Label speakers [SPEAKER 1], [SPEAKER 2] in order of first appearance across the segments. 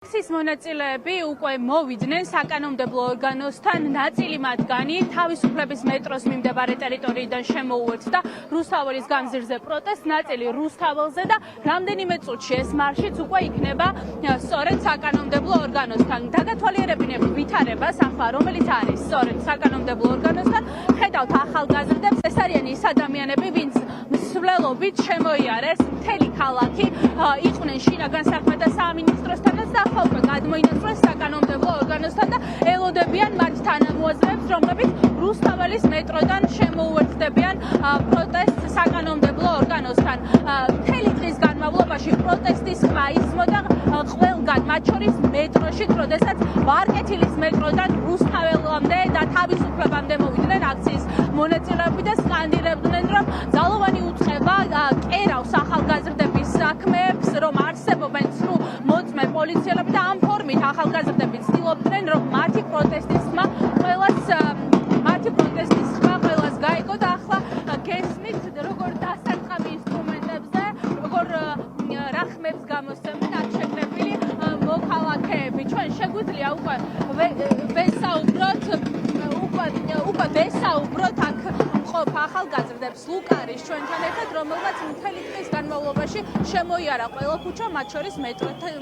[SPEAKER 1] Taxis მონაწილეები უკვე მოვიდნენ საკანონმდებლო ორგანოსთან, ნაწილი მათგანი თავისუფლების მეტროს მიმდებარე ტერიტორიიდან შემოუერთდა რუსთაველის გამზირზე პროტესტს, ნაწილი რუსთაველზე და რამდენიმე წუთში ეს მარშიც უკვე იქნება სწორედ საკანონმდებლო ორგანოსთან. დაგათვალიერებინებ ვითარებას ახლა, რომელიც არის სწორედ საკანონმდებლო ორგანოსთან, ხედავთ ახალგაზრდებს, ეს არიან ის ადამიანები, ვინც მსვლელობით შემოიარეს მთელი ქალაქი, იყვნენ შინაგან საქმეთა სამინისტროსთანაც და ახლა უკვე გადმოინაცვლეს საკანონმდებლო ორგანოსთან და ელოდებიან მათ თანამოაზრეებს, რომლებიც რუსთაველის მეტროდან შემოუერთდებიან პროტესტს საკანონმდებლო ორგანოსთან. მთელი დღის განმავლობაში პროტესტის ხმა ისმოდა ყველგან, მათ შორის მეტროში, როდესაც ვარკეთილის მეტროდან რუსთაველამდე და თავისუფლებამდე მოვიდნენ აქციის მონაწილეები და სკანდირებდნენ, რომ ძალოვანი უწყება კერავს ახალგაზრდების საქმეებს, რომ არსებობენ სრულ მოწმე პოლიციელები და ამ ფორმით ახალგაზრდები ცდილობდნენ, რომ მათი პროტესტის ხმა ყველას გაიგო და ახლა გესმით, როგორ დასარტყამ ინსტრუმენტებზე, როგორ რა ხმებს გამოსცემენ აქ შეკრებილი მოქალაქეები. ჩვენ შეგვიძლია უკვე ვესაუბროთ აქ მყოფ ახალგაზრდებს ლუკარის ჩვენთან ერთად, რომელმაც მთელი დღის განმავლობაში შემოიარა ყველა ქუჩა, მათ შორის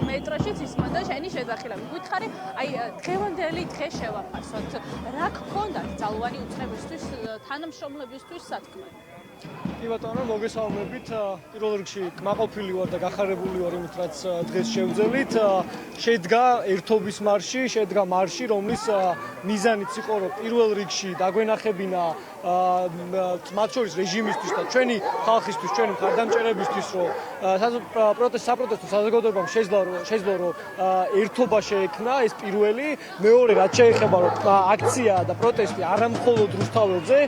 [SPEAKER 1] მეტროშიც ისმოდა შენი შეძახილები. გითხარი, აი დღევანდელი დღე შევაფასოთ. რა გქონდათ ძალოვანი უწყებისთვის, თანამშრომლებისთვის სათქმელი?
[SPEAKER 2] კი ბატონო, მოგესალმებით. პირველ რიგში კმაყოფილი ვარ და გახარებული ვარ იმით, რაც დღეს შევძელით. შედგა ერთობის მარში, რომლის მიზანიც იყო, რომ პირველ რიგში დაგვენახებინა მათ შორის რეჟიმისთვის და ჩვენი ხალხისთვის, ჩვენი მხარდამჭერებისთვის, რომ საპროტესტო საზოგადოებამ შეძლო, რომ ერთობა შეექმნა, ეს პირველი. მეორე, რაც შეეხება, რომ აქცია და პროტესტი არა მხოლოდ რუსთაველზე,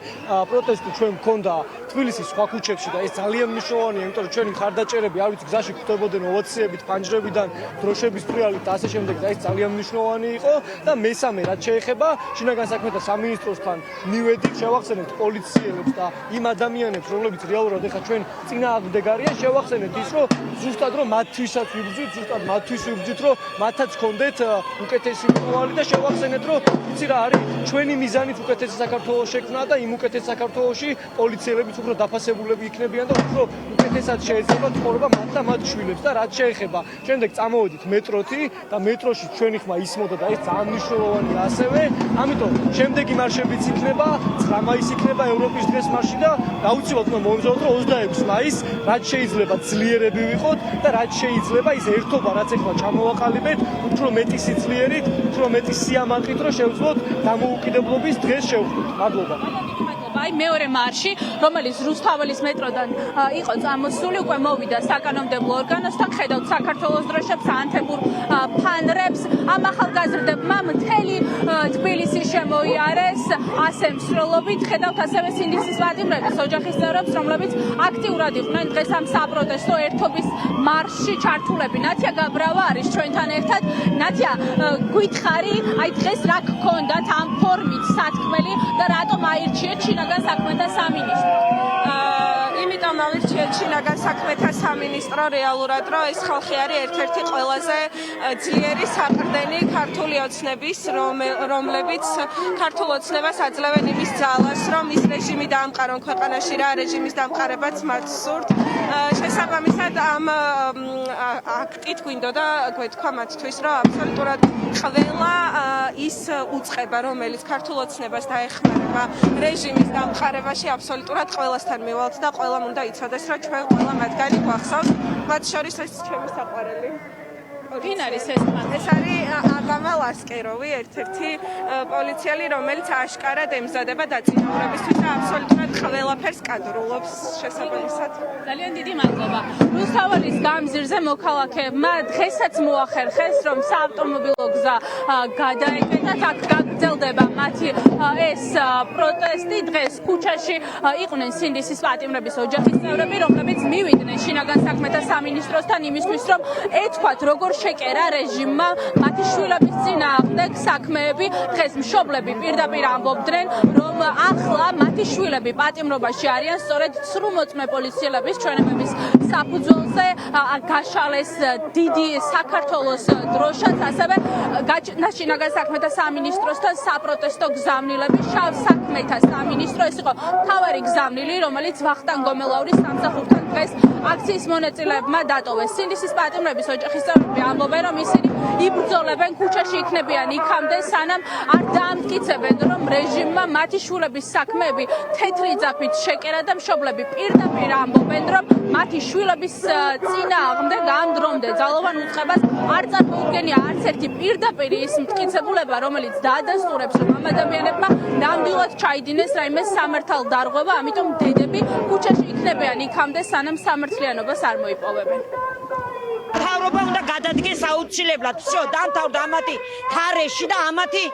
[SPEAKER 2] პროტესტი ჩვენ მქონდა თბილისის სხვა ქუჩებში და ეს ძალიან მნიშვნელოვანია, იმიტომ რომ ჩვენი მხარდაჭერები, არ ვიცი, გზაში ხვდებოდნენ ოვაციებით, ფანჯრებიდან, დროშების ფრიალით და ასე შემდეგ და ეს ძალიან მნიშვნელოვანი იყო. და მესამე, რაც შეეხება შინაგან საქმეთა სამინისტროსთან მივედით, შევახსენებთ პოლიციელებს და იმ ადამიანებს, რომლებიც რეალურად ეხლა ჩვენ წინააღმდეგ არიან, შევახსენებთ ის, რომ ზუსტად რომ მათთვისაც ვიბრძვით, რომ მათაც ჰქონდეთ უკეთესი მომავალი და შევახსენებთ, რომ იცი რა არის ჩვენი მიზანით უკეთესი საქართველოს შექმნა და იმ უკეთეს საქართველოში პოლიციელებიც უფრო დაფასებულები იქნებიან და უფრო უკეთესად შეეძლება ცხოვრება მათ და მათ შვილებს და რაც შეეხება შემდეგ წამოვედით მეტროთი და მეტროში ჩვენი ხმა ისმოდა და ეს ძალიან მნიშვნელოვანია ასევე. ამიტომ შემდეგი მარშებიც იქნება, 9 მაისი იქნება ევროპის დღეს მარში და აუცილებლად უნდა მომზადოთ, რომ 26 მაისს რაც შეიძლება ძლიერები ვიყოთ და რაც შეიძლება ის ერთობა, რაც ეხლა ჩამოვაყალიბეთ, უფრო მეტი სიძლიერით, უფრო მეტი სიამაყით, რომ შევძლოთ დამოუკიდებლობის დღეს შევხვდეთ. მადლობა.
[SPEAKER 1] აი მეორე მარში, რომელიც რუსთაველის მეტროდან იყო წამოსული, უკვე მოვიდა საკანონმდებლო ორგანოსთან, ხედავთ საქართველოს დროშებს, ანთებურ ფანრებს. ამ ახალგაზრდებმა მთელი თბილისი შემოიარეს ასე მსვლელობით, ხედავთ ასევე სინდისის პატიმრების ოჯახის წევრებს, რომლებიც აქტიურად იყვნენ დღეს ამ საპროტესტო ერთობის მარშში ჩართულები. ნათია გაბრავა არის ჩვენთან ერთად. ნათია, გითხარი, აი დღეს რა გქონდათ ამ ფორმით სათქმელი და რატომ აირჩიეთ შინაგან საქმეთა სამინისტრო?
[SPEAKER 3] იმიტომ ავირჩიეთ შინაგან საქმეთა სამინისტრო რეალურად, რომ ეს ხალხი არის ერთ-ერთი ყველაზე ძლიერი საყრდენი ქართული ოცნების, რომლებიც ქართულ ოცნებას აძლევენ იმის ძალას, რომ ის რეჟიმი დაამყარონ ქვეყანაში, რა რეჟიმის დამყარებაც მათ სურთ. შესაბამისად ამ აქტით გვინდოდა გვეთქვა მათთვის, რომ აბსოლუტურად ყველა ის უწყება, რომელიც ქართულ ოცნებას დაეხმარება რეჟიმის დამყარებაში, აბსოლუტურად ყველასთან მივალთ და ყველამ უნდა იცოდეს, რომ ჩვენ ყველა მათგანი გვახსოვს, მათ შორის ეს ჩემი საყვარელი.
[SPEAKER 1] ვინ არის ეს მან?
[SPEAKER 3] ეს არის აგამა ლასკეროვი, ერთ-ერთი პოლიციელი, რომელიც აშკარად ემზადება დაწინაურებისთვის და აბსოლუტურად ყველაფერს კადრულობს შესაბამისად.
[SPEAKER 1] ძალიან დიდი მადლობა. რუსთაველის გამზირზე მოქალაქეებმა დღესაც მოახერხეს, რომ საავტომობილო გზა გადაეკეტათ, აქ გაგრძელდება მათი ეს პროტესტი. დღეს ქუჩაში იყვნენ სინდისის პატიმრების ოჯახის წევრები, რომლებიც მივიდნენ შინაგან საქმეთა სამინისტროსთან იმისთვის, რომ ეთქვათ, როგორ შეკერა რეჟიმმა მათი შვილების წინააღმდეგ საქმეები. დღეს მშობლები პირდაპირ ამბობდნენ, რომ ახლა მათი შვილები პატიმრობაში არიან სწორედ სრულმოწმე პოლიციელების ჩვენებების საფუძველზე გაშალეს დიდი საქართველოს დროშაც, ასევე შინაგან საქმეთა სამინისტროსთან საპროტესტო გზავნილები, შავ საქმეთა სამინისტრო, ეს იყო მთავარი გზავნილი, რომელიც ვახტანგ გომელაურის სამსახურთან დღეს აქციის მონაწილეებმა დატოვეს. სინდისის პატიმრების ოჯახის წევრები ამბობენ, რომ ისინი იბრძოლებენ, ქუჩაში იქნებიან იქამდე, სანამ არ დაამტკიცებენ, რომ რეჟიმმა მათი შვილების საქმეები თეთრი ძაფით შეკერა და მშობლები პირდაპირ ამბობენ, რომ მათი შვილების წინააღმდეგ ამ დრომდე ძალოვან უწყებას არ წარმოუდგენია არც ერთი პირდაპირ ის მტკიცებულება, რომელიც დაადასტურებს, რომ ამ ადამიანებმა ნამდვილად ჩაიდინეს რაიმე სამართალდარღვევა, ამიტომ დედები ქუჩაში იქნებიან იქამდე, სანამ სამართლიანობას არ მოიპოვებენ.
[SPEAKER 4] მთავრობა უნდა გადადგეს აუცილებლად. всё, დამთავრდა ამათი თარეში და ამათი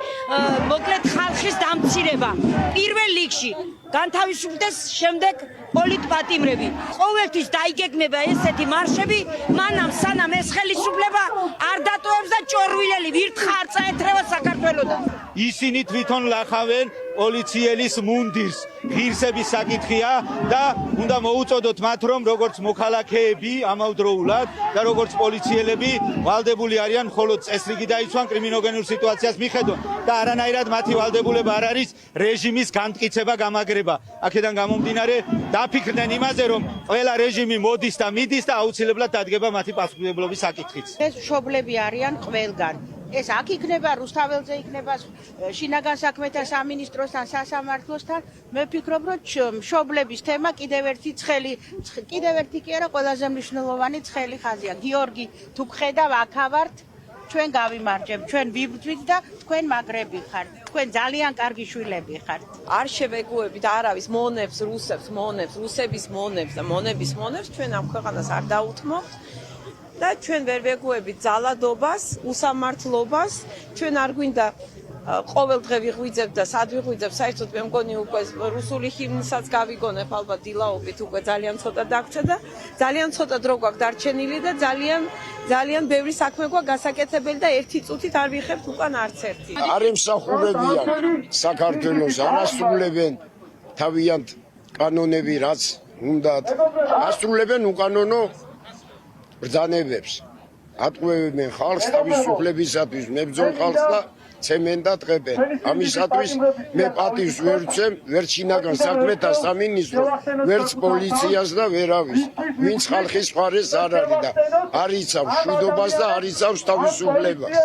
[SPEAKER 4] მოკლედ ხალხის დამცირება. პირველ რიგში განთავისუფლდეს შემდეგ პოლიტპატიმრები. ყოველთვის დაიგეგმება ესეთი მარშები, მანამ სანამ ეს ხელისუფლება არ დატოვებს და ჭორვილელი ვირთხა არ წაეთრევა საქართველოდან.
[SPEAKER 5] ისინი თვითონ ლახავენ პოლიციელის მუნდირს. ღირსების საკითხია და უნდა მოუწოდოთ მათ, რომ როგორც მოქალაქეები ამავდროულად და როგორც პოლიციელები ვალდებული არიან მხოლოდ წესრიგი დაიცვან კრიმინოგენურ სიტუაციას მიხედონ და არანაირად მათი ვალდებულება არ არის რეჟიმის განმტკიცება, გამაგრება. აქედან გამომდინარე დაფიქრდნენ იმაზე, რომ ყველა რეჟიმი მოდის და მიდის და აუცილებლად დადგება მათი პასუხისმგებლობის საკითხიც.
[SPEAKER 4] ეს მშობლები არიან ყველგან. ეს აქ იქნება რუსთაველზე, იქნება შინაგან საქმეთა სამინისტროსთან, სასამართლოსთან. მე ვფიქრობ, რომ მშობლების თემა კიდევ ერთი კი არა, ყველაზე მნიშვნელოვანი ცხელი ხაზია. გიორგი, თუ გხედავ, აქ ავართ, ჩვენ გავიმარჯვებ, ჩვენ ვიბრძვით და თქვენ მაგრები ხართ. თქვენ ძალიან კარგი შვილები ხართ.
[SPEAKER 3] არ შევეგუებით არავის მონებს, რუსებს, რუსების მონებს და მონების მონებს, ჩვენ ამ ქვეყანას არ დაუთმობთ. და ჩვენ ვერ ვეგუებით ძალადობას, უსამართლობას, ჩვენ არ გვინდა ყოველ დღე ვიღვიძებ და სად ვიღვიძებ, საერთოდ მე მგონი უკვე რუსული ჰიმნსაც გავიგონებ, ალბათ დილაობით უკვე ძალიან ცოტა დაგვრჩა და ძალიან ცოტა დრო გვაქვს დარჩენილი და ძალიან ბევრი საქმე გვაქვს გასაკეთებელი და ერთი წუთით არ ვიხებთ უკან არც ერთი.
[SPEAKER 6] არ ემსახურებიან საქართველოს, არასრულებენ თავიანთ კანონები, რაც უნდათ, ასრულებენ უკანონო ბრძანებებს. ატყუებენ ხალხს თავისუფლებისათვის, მებრძოლ ხალხს და ცემენ და ტყებენ. ამისათვის მე პატივს ვერ ვცემ, ვერც შინაგან საქმეთა სამინისტროს, ვერც პოლიციას და ვერავის. ვინც ხალხის მხარეს არ არის და არ იცავს მშვიდობას და არ იცავს თავისუფლებას.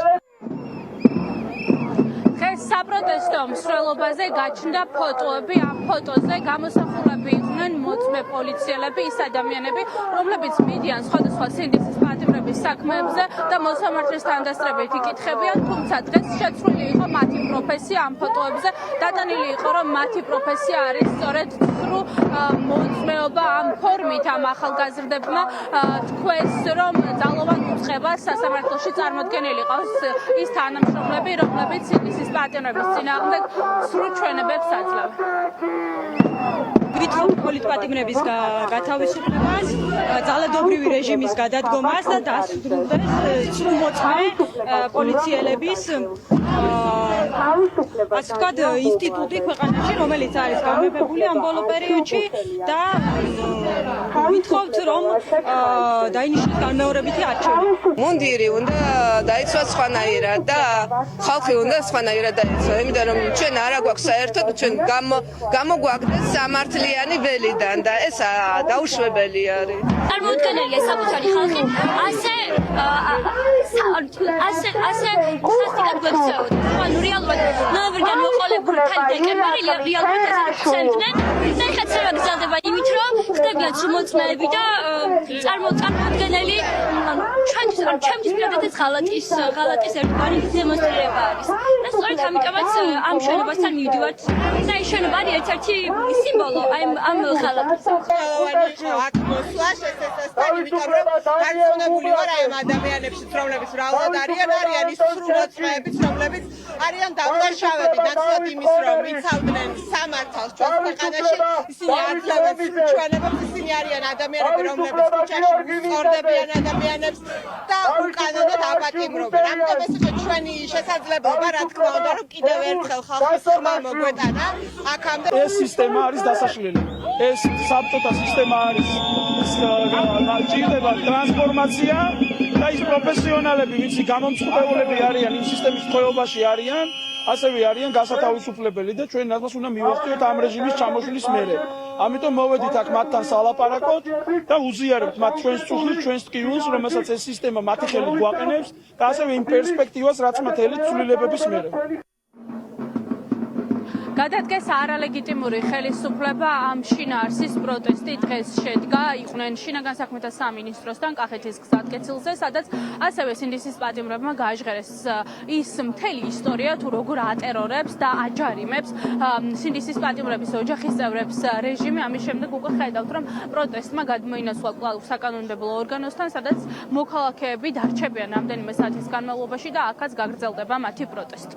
[SPEAKER 1] საპროტესტო მსვლელობაზე გაჩნდა ფოტოები. ამ ფოტოზე გამოსახულები იყვნენ მოწმე პოლიციელები, ის ადამიანები, რომლებიც მიდიან სხვადასხვა სინდისის პატიმრების საქმეებზე და მოსამართლის თანდასწრებით იკითხებიან, თუმცა დღეს შეცვლილი იყო მათი პროფესია. ამ ფოტოებზე დატანილი იყო, რომ მათი პროფესია არის სწორედ ცრუ მოწმეობა. ამ ფორმით ამ ახალგაზრდებმა თქვეს, რომ ძალოვან უწყებას სასამართლოში წარმოდგენილი ყავს ის თანამშრომლები, რომლებიც სინდისის პატიმრების წინააღმდეგ სრულ ჩვენებებს აძლევენ.
[SPEAKER 7] ვითხოვთ პოლიტპატიმრების გათავისუფლებას, ძალადობრივი რეჟიმის გადადგომას და დასრულდეს სრულმოწმე პოლიციელების ასე ვთქვათ ინსტიტუტი ქვეყანაში, რომელიც არის გამეფებული ამ ბოლო პერიოდში და ვითხოვთ, რომ დაინიშნოს განმეორებითი არჩევანი.
[SPEAKER 3] მუნდირი უნდა დაიცვას სხვანაირად და ხალხი უნდა სხვანაირად დაიცვა, იმიტომ რომ ჩვენ არა გვაქვს საერთოდ, ჩვენ გამოგვაგდეს სამართლიანი ველიდან და ეს დაუშვებელი არის.
[SPEAKER 8] წარმოუდგენელია საკუთარი ხალხი ასე სასტიკად გვექცეოთ. ანუ რეალურად ნოემბრიდან მოყოლებული თალ დეკემბერი რეალურად ესწრებდნენ და ხეცება გზადდება იმით, რომ ხდებიან სრულმოწმეები და წარმოუდგენელი ჩვენთვის პირადად ეს ღალატის ერთგვარი დემონსტრირება არის. და სწორედ ამიტომაც ამ შენობასთან მივდივართ და ეს შენობა არის ერთ-ერთი სიმბოლო ამ ღალატის.
[SPEAKER 3] აქ მოსვლა შესაძლებელი, იმიტომ რომ განსხვავებული ვარ ამ ადამიანებში, რომლებიც მრავლად არიან ის სრულმოწმეებიც, რომლებიც არიან დამნაშავეები, ნაცვლად იმის, რომ იცავდნენ სამართალს ჩვენს ქვეყანაში, ისინი აძლევენ
[SPEAKER 4] ჩვენებებს ისინი არიან ადამიანები, რომლებიც ქუჩაში სწორდებიან ადამიანებს და უკანონოდ აპატიმრობენ. ამიტომ ეს იყო ჩვენი შესაძლებლობა, რა თქმა უნდა, რომ კიდევ ერთხელ ხალხის ხმა მოგვეტანა აქამდე.
[SPEAKER 9] ეს სისტემა არის დასაშლელი. ეს საბჭოთა სისტემა არის. ჭირდება ტრანსფორმაცია და ის პროფესიონალები, ვინცი გამომწყობლები არიან, იმ სისტემის ხეობაში არიან, ასევე არიან გასათავისუფლებელი და ჩვენ რადგან უნდა მივახციოთ ამ რეჟიმის ჩამოშლის მერე. ამიტომ მოვედით აქ მათთან სალაპარაკოთ და უზიარებთ მათ ჩვენს წუხლებს, ჩვენს ტკივილს, რომელსაც ეს სისტემა მათი ხელით გვაყენებს და ასევე იმ პერსპექტივას, რაც მათ ელით ცვლილებების მერე.
[SPEAKER 1] გადადგეს არალეგიტიმური ხელისუფლება ამ შინაარსის პროტესტი დღეს შედგა იყვნენ შინაგან საქმეთა სამინისტროსთან კახეთის გზატკეცილზე, სადაც ასევე სინდისის პატიმრებმა გააჟღერეს ის მთელი ისტორია თუ როგორ ატერორებს და აჯარიმებს სინდისის პატიმრების ოჯახის წევრებს რეჟიმი. ამის შემდეგ უკვე ხედავთ, რომ პროტესტმა გადმოინაცვლა კვლავ საკანონმდებლო ორგანოსთან, სადაც მოქალაქეები დარჩებიან რამდენიმე საათის განმავლობაში და აქაც გაგრძელდება მათი პროტესტი.